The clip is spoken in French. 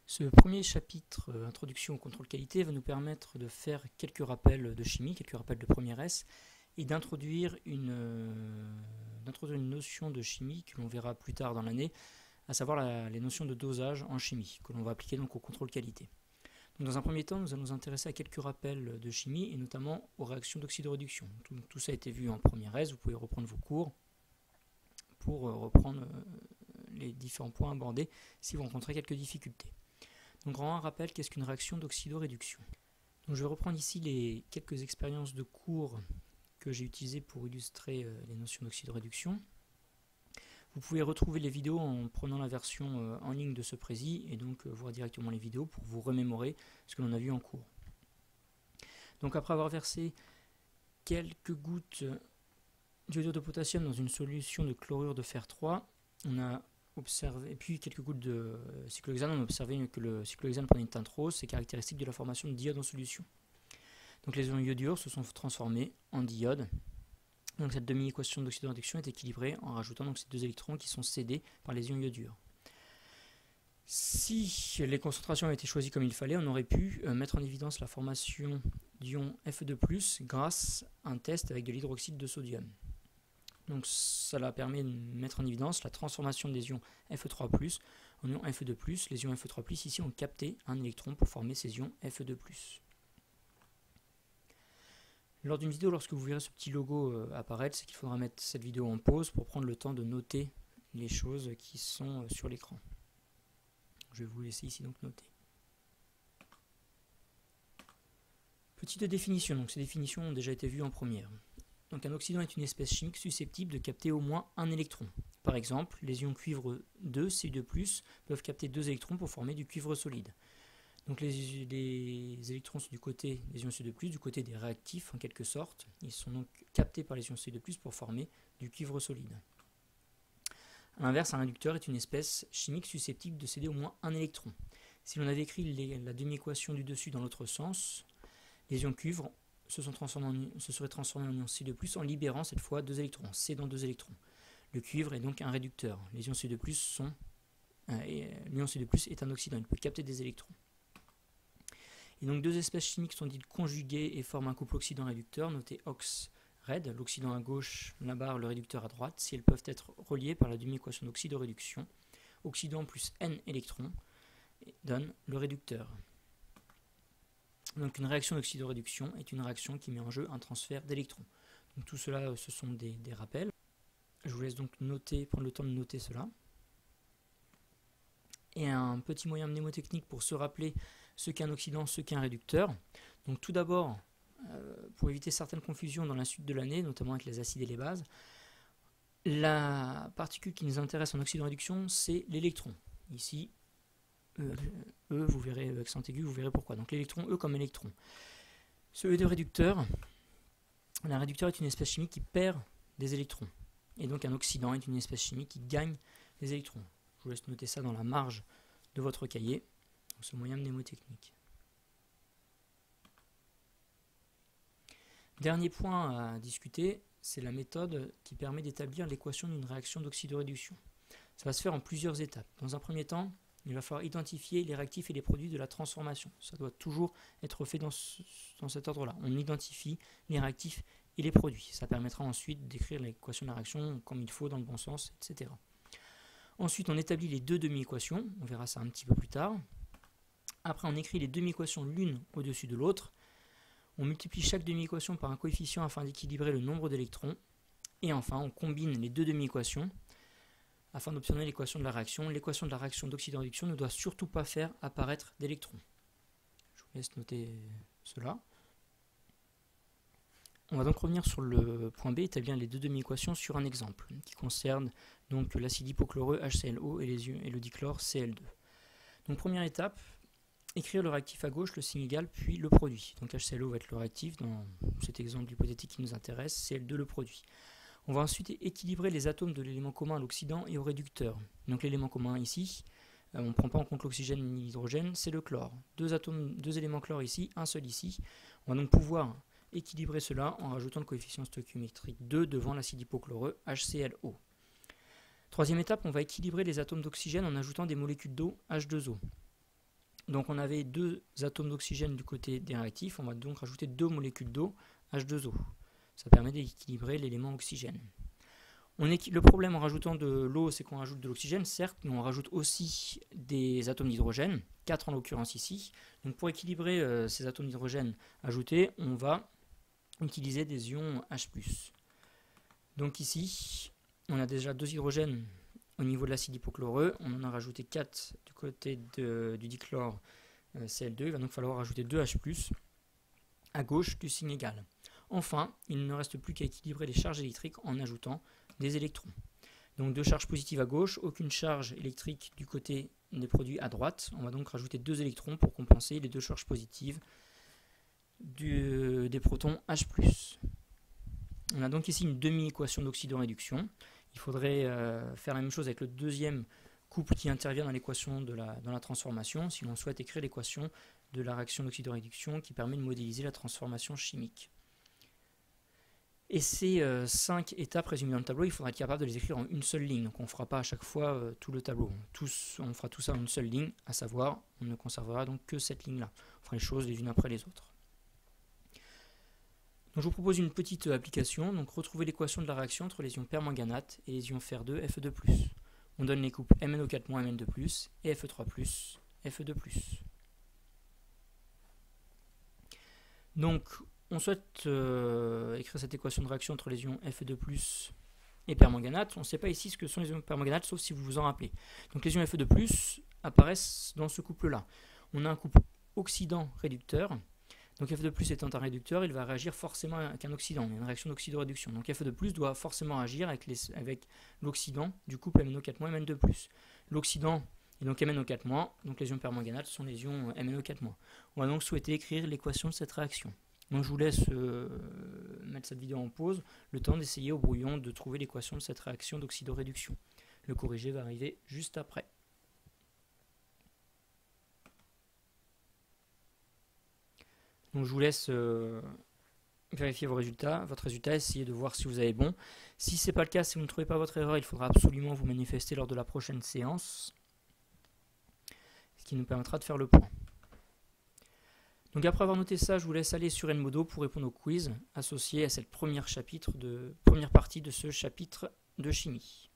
Ce premier chapitre, introduction au contrôle qualité, va nous permettre de faire quelques rappels de chimie, quelques rappels de première S, et d'introduire une notion de chimie que l'on verra plus tard dans l'année, à savoir les notions de dosage en chimie, que l'on va appliquer donc au contrôle qualité. Donc dans un premier temps, nous allons nous intéresser à quelques rappels de chimie, et notamment aux réactions d'oxydoréduction. Tout ça a été vu en première S, vous pouvez reprendre vos cours pour reprendre les différents points abordés si vous rencontrez quelques difficultés. Donc en un rappel, qu'est-ce qu'une réaction d'oxydoréduction? Donc je vais reprendre ici les quelques expériences de cours que j'ai utilisées pour illustrer les notions d'oxydoréduction. Vous pouvez retrouver les vidéos en prenant la version en ligne de ce prési et donc voir directement les vidéos pour vous remémorer ce que l'on a vu en cours. Donc après avoir versé quelques gouttes d'iodure de potassium dans une solution de chlorure de fer 3, on a observé, et puis quelques gouttes de cyclohexane, on a observé que le cyclohexane prenait une teinte rose, c'est caractéristique de la formation de d'iode en solution. Donc les ions iodures se sont transformés en diodes. Donc cette demi-équation d'oxydoréduction est équilibrée en rajoutant donc ces deux électrons qui sont cédés par les ions iodures. Si les concentrations avaient été choisies comme il fallait, on aurait pu mettre en évidence la formation d'ions Fe2+, grâce à un test avec de l'hydroxyde de sodium. Donc cela permet de mettre en évidence la transformation des ions Fe3+, en ions Fe2+. Les ions Fe3+, ici, ont capté un électron pour former ces ions Fe2+. Lors d'une vidéo, lorsque vous verrez ce petit logo apparaître, c'est qu'il faudra mettre cette vidéo en pause pour prendre le temps de noter les choses qui sont sur l'écran. Je vais vous laisser ici donc noter. Petite définition, donc ces définitions ont déjà été vues en première. Donc un oxydant est une espèce chimique susceptible de capter au moins un électron. Par exemple, les ions cuivre 2, Cu2+, peuvent capter deux électrons pour former du cuivre solide. Donc les électrons sont du côté des ions Cu2+, du côté des réactifs en quelque sorte. Ils sont donc captés par les ions Cu2+ pour former du cuivre solide. A l'inverse, un réducteur est une espèce chimique susceptible de céder au moins un électron. Si l'on avait écrit la demi-équation du dessus dans l'autre sens, les ions cuivre se seraient transformés en ions Cu2+ en libérant cette fois deux électrons, cédant deux électrons. Le cuivre est donc un réducteur. Les ions Cu2+ sont l'ion Cu2+ est un oxydant, il peut capter des électrons. Et donc deux espèces chimiques sont dites conjuguées et forment un couple oxydant-réducteur, noté OX-RED, l'oxydant à gauche, la barre, le réducteur à droite, si elles peuvent être reliées par la demi-équation d'oxydoréduction. Oxydant plus N électrons donne le réducteur. Donc une réaction d'oxydoréduction est une réaction qui met en jeu un transfert d'électrons. Donc tout cela, ce sont des rappels. Je vous laisse donc prendre le temps de noter cela. Et un petit moyen mnémotechnique pour se rappeler ce qu'est un oxydant, ce qu'est un réducteur. Donc tout d'abord, pour éviter certaines confusions dans la suite de l'année, notamment avec les acides et les bases, la particule qui nous intéresse en oxydoréduction, c'est l'électron. Ici, vous verrez, accent aigu, vous verrez pourquoi. Donc l'électron, E comme électron. Ce E de réducteur, un réducteur est une espèce chimique qui perd des électrons. Et donc un oxydant est une espèce chimique qui gagne des électrons. Je vous laisse noter ça dans la marge de votre cahier. Donc ce moyen mnémotechnique. Dernier point à discuter, c'est la méthode qui permet d'établir l'équation d'une réaction d'oxydoréduction. Ça va se faire en plusieurs étapes. Dans un premier temps, il va falloir identifier les réactifs et les produits de la transformation. Ça doit toujours être fait dans cet ordre-là. On identifie les réactifs et les produits. Ça permettra ensuite d'écrire l'équation de la réaction comme il faut, dans le bon sens, etc. Ensuite, on établit les deux demi-équations. On verra ça un petit peu plus tard. Après, on écrit les demi-équations l'une au-dessus de l'autre. On multiplie chaque demi-équation par un coefficient afin d'équilibrer le nombre d'électrons. Et enfin, on combine les deux demi-équations afin d'obtenir l'équation de la réaction. L'équation de la réaction d'oxydoréduction ne doit surtout pas faire apparaître d'électrons. Je vous laisse noter cela. On va donc revenir sur le point B, établir les deux demi-équations sur un exemple qui concerne donc l'acide hypochloreux HClO et le dichlore Cl2. Donc première étape, écrire le réactif à gauche, le signe égal, puis le produit. Donc HClO va être le réactif dans cet exemple hypothétique qui nous intéresse, Cl2 le produit. On va ensuite équilibrer les atomes de l'élément commun à l'oxydant et au réducteur. Donc l'élément commun ici, on ne prend pas en compte l'oxygène ni l'hydrogène, c'est le chlore. Deux éléments chlore ici, un seul ici. On va donc pouvoir équilibrer cela en rajoutant le coefficient stoichiométrique 2 devant l'acide hypochloreux HClO. Troisième étape, on va équilibrer les atomes d'oxygène en ajoutant des molécules d'eau H2O. Donc on avait 2 atomes d'oxygène du côté des réactifs, on va donc rajouter 2 molécules d'eau, H2O. Ça permet d'équilibrer l'élément oxygène. Le problème en rajoutant de l'eau, c'est qu'on rajoute de l'oxygène, certes, mais on rajoute aussi des atomes d'hydrogène, 4 en l'occurrence ici. Donc pour équilibrer ces atomes d'hydrogène ajoutés, on va utiliser des ions H+. Donc ici, on a déjà 2 hydrogènes au niveau de l'acide hypochloreux, on en a rajouté 4 du côté du dichlore Cl2, il va donc falloir rajouter 2 H+, à gauche du signe égal. Enfin, il ne reste plus qu'à équilibrer les charges électriques en ajoutant des électrons. Donc 2 charges positives à gauche, aucune charge électrique du côté des produits à droite. On va donc rajouter 2 électrons pour compenser les 2 charges positives des protons H+. On a donc ici une demi-équation d'oxydoréduction. Il faudrait faire la même chose avec le deuxième couple qui intervient dans l'équation dans la transformation, si l'on souhaite écrire l'équation de la réaction d'oxydoréduction qui permet de modéliser la transformation chimique. Et ces 5 étapes résumées dans le tableau, il faudra être capable de les écrire en une seule ligne. Donc on ne fera pas à chaque fois tout le tableau. On fera tout ça en une seule ligne, à savoir, on ne conservera donc que cette ligne-là. On fera les choses les unes après les autres. Donc je vous propose une petite application. Donc retrouver l'équation de la réaction entre les ions permanganate et les ions Fer2, Fe2+. On donne les couples MnO4- Mn2+, et Fe3+, Fe2+. Donc on souhaite écrire cette équation de réaction entre les ions Fe2+, et permanganate. On ne sait pas ici ce que sont les ions permanganate, sauf si vous vous en rappelez. Donc les ions Fe2+ apparaissent dans ce couple-là. On a un couple oxydant-réducteur. Donc Fe2+ étant un réducteur, il va réagir forcément avec un oxydant. Il y a une réaction d'oxydoréduction. Donc Fe2+ doit forcément réagir avec l'oxydant du couple MnO4- Mn2+. L'oxydant est donc MnO4-, donc les ions permanganates sont les ions MnO4-. On va donc souhaiter écrire l'équation de cette réaction. Donc je vous laisse mettre cette vidéo en pause, le temps d'essayer au brouillon de trouver l'équation de cette réaction d'oxydoréduction. Le corrigé va arriver juste après. Donc je vous laisse vérifier votre résultat, essayez de voir si vous avez bon. Si ce n'est pas le cas, si vous ne trouvez pas votre erreur, il faudra absolument vous manifester lors de la prochaine séance, ce qui nous permettra de faire le point. Donc après avoir noté ça, je vous laisse aller sur Edmodo pour répondre au quiz associé à cette première partie de ce chapitre de chimie.